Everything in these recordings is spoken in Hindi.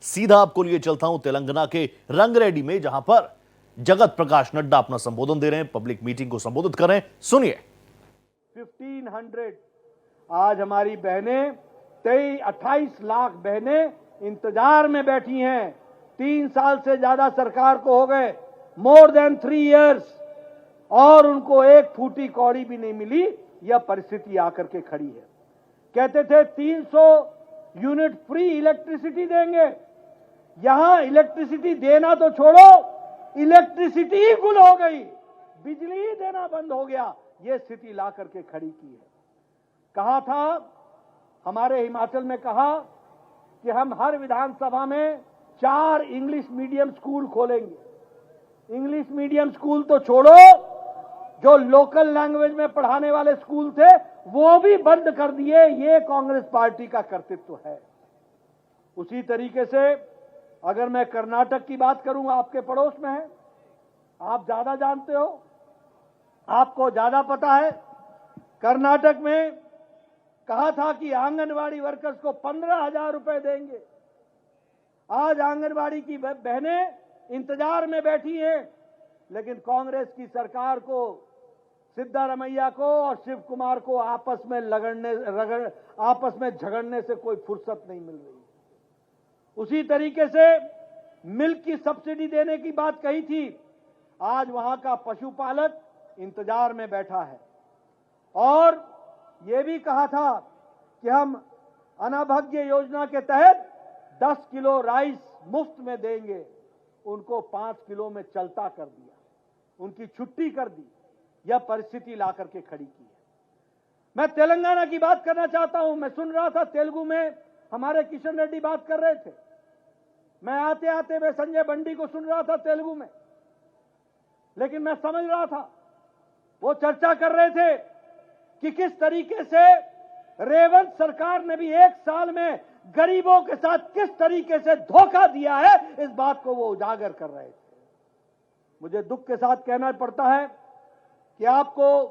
सीधा आपको लिए चलता हूं तेलंगाना के रंगरेड्डी में, जहां पर जगत प्रकाश नड्डा अपना संबोधन दे रहे हैं, पब्लिक मीटिंग को संबोधित कर रहे हैं। सुनिए। 1500 आज हमारी बहनें 28 लाख बहनें इंतजार में बैठी हैं। 3 साल से ज्यादा सरकार को हो गए, मोर देन 3 इयर्स, और उनको एक फूटी कौड़ी भी नहीं मिली। यह परिस्थिति आकर के खड़ी है। कहते थे 300 यूनिट फ्री इलेक्ट्रिसिटी देंगे। यहां इलेक्ट्रिसिटी देना तो छोड़ो, इलेक्ट्रिसिटी ही गुल हो गई, बिजली ही देना बंद हो गया। यह स्थिति ला करके खड़ी की है। कहा था हमारे हिमाचल में, कहा कि हम हर विधानसभा में 4 इंग्लिश मीडियम स्कूल खोलेंगे। इंग्लिश मीडियम स्कूल तो छोड़ो, जो लोकल लैंग्वेज में पढ़ाने वाले स्कूल थे वो भी बंद कर दिए। ये कांग्रेस पार्टी का कर्तृत्व है। उसी तरीके से अगर मैं कर्नाटक की बात करूं, आपके पड़ोस में है, आप ज्यादा जानते हो, आपको ज्यादा पता है। कर्नाटक में कहा था कि आंगनवाड़ी वर्कर्स को 15,000 रुपए देंगे। आज आंगनवाड़ी की बहनें इंतजार में बैठी हैं, लेकिन कांग्रेस की सरकार को, सिद्धारमैया को और शिव कुमार को आपस में झगड़ने से कोई फुर्सत नहीं मिल रही। उसी तरीके से मिल्क की सब्सिडी देने की बात कही थी। आज वहां का पशुपालक इंतजार में बैठा है। और यह भी कहा था कि हम अनाभाग्य योजना के तहत 10 किलो राइस मुफ्त में देंगे। उनको 5 किलो में चलता कर दिया, उनकी छुट्टी कर दी। यह परिस्थिति ला करके खड़ी की है। मैं तेलंगाना की बात करना चाहता हूं। मैं सुन रहा था तेलुगु में हमारे किशन रेड्डी बात कर रहे थे। मैं आते आते मैं संजय बंडी को सुन रहा था तेलुगु में, लेकिन मैं समझ रहा था वो चर्चा कर रहे थे कि किस तरीके से रेवंत सरकार ने भी 1 साल में गरीबों के साथ किस तरीके से धोखा दिया है, इस बात को वो उजागर कर रहे थे। मुझे दुख के साथ कहना पड़ता है कि आपको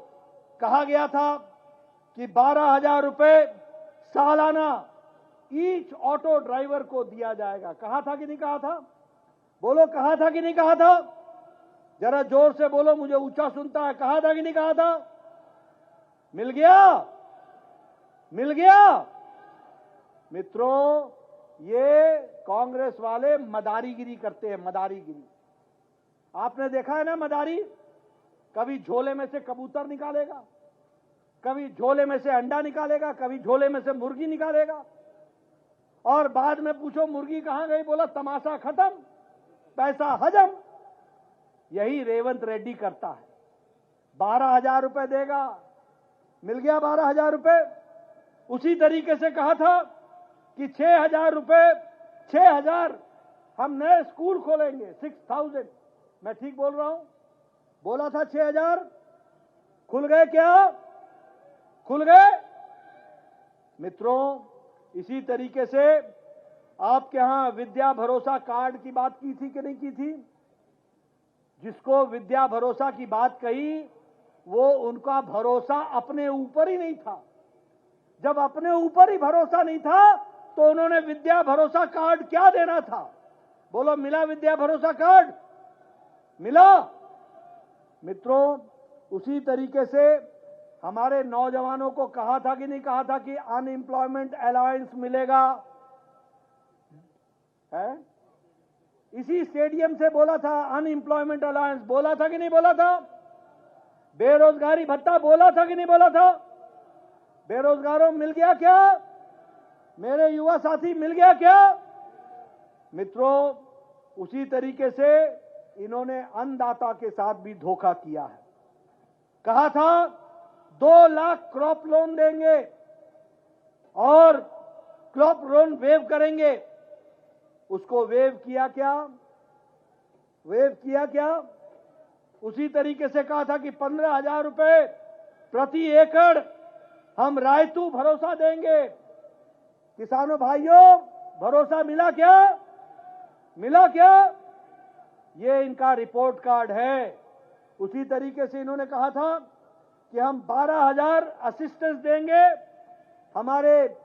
कहा गया था कि 12,000 रुपए सालाना ईच ऑटो ड्राइवर को दिया जाएगा। कहा था कि नहीं कहा था? बोलो, कहा था कि नहीं कहा था? जरा जोर से बोलो, मुझे ऊंचा सुनता है। कहा था कि नहीं कहा था? मिल गया? मिल गया? मित्रों, ये कांग्रेस वाले मदारीगिरी करते हैं, मदारीगिरी। आपने देखा है ना मदारी? कभी झोले में से कबूतर निकालेगा, कभी झोले में से अंडा निकालेगा, कभी झोले में से मुर्गी निकालेगा, और बाद में पूछो मुर्गी कहां गई, बोला तमाशा खत्म, पैसा हजम। यही रेवंत रेड्डी करता है। 12,000 रुपए देगा, मिल गया 12,000 रुपए। उसी तरीके से कहा था कि 6,000 रुपए, 6,000 हम नए स्कूल खोलेंगे, 6,000। मैं ठीक बोल रहा हूं? बोला था 6,000। खुल गए क्या? खुल गए? मित्रों, इसी तरीके से आपके यहां विद्या भरोसा कार्ड की बात की थी कि नहीं की थी? जिसको विद्या भरोसा की बात कही, वो उनका भरोसा अपने ऊपर ही नहीं था। जब अपने ऊपर ही भरोसा नहीं था तो उन्होंने विद्या भरोसा कार्ड क्या देना था? बोलो, मिला विद्या भरोसा कार्ड? मिला? मित्रों, उसी तरीके से हमारे नौजवानों को कहा था कि नहीं कहा था कि अनएम्प्लॉयमेंट अलाउंस मिलेगा? है? इसी स्टेडियम से बोला था अनएम्प्लॉयमेंट अलाउंस, बोला था कि नहीं बोला था? बेरोजगारी भत्ता बोला था कि नहीं बोला था? बेरोजगारों मिल गया क्या? मेरे युवा साथी मिल गया क्या? मित्रों, उसी तरीके से इन्होंने अन्नदाता के साथ भी धोखा किया है। कहा था 2 लाख क्रॉप लोन देंगे और क्रॉप लोन वेव करेंगे। उसको वेव किया क्या? वेव किया क्या? उसी तरीके से कहा था कि 15,000 रुपए प्रति एकड़ हम रायतू भरोसा देंगे। किसानों भाइयों, भरोसा मिला क्या? मिला क्या? ये इनका रिपोर्ट कार्ड है। उसी तरीके से इन्होंने कहा था कि हम 12,000 असिस्टेंस देंगे हमारे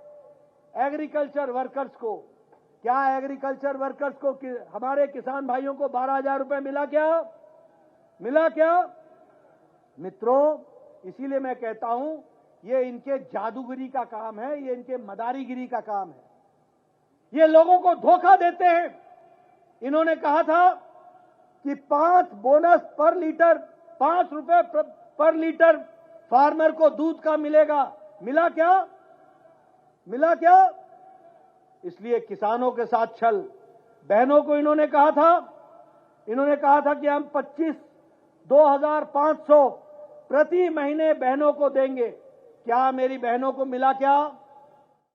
एग्रीकल्चर वर्कर्स को। क्या एग्रीकल्चर वर्कर्स को, हमारे किसान भाइयों को 12,000 रुपए मिला क्या? मिला क्या? मित्रों, इसीलिए मैं कहता हूं, ये इनके जादूगिरी का काम है, ये इनके मदारीगिरी का काम है। ये लोगों को धोखा देते हैं। इन्होंने कहा था कि 5 बोनस पर लीटर, 5 रुपए पर लीटर फार्मर को दूध का मिलेगा। मिला क्या? मिला क्या? इसलिए किसानों के साथ छल। बहनों को इन्होंने कहा था कि हम 2,500 प्रति महीने बहनों को देंगे। क्या मेरी बहनों को मिला क्या?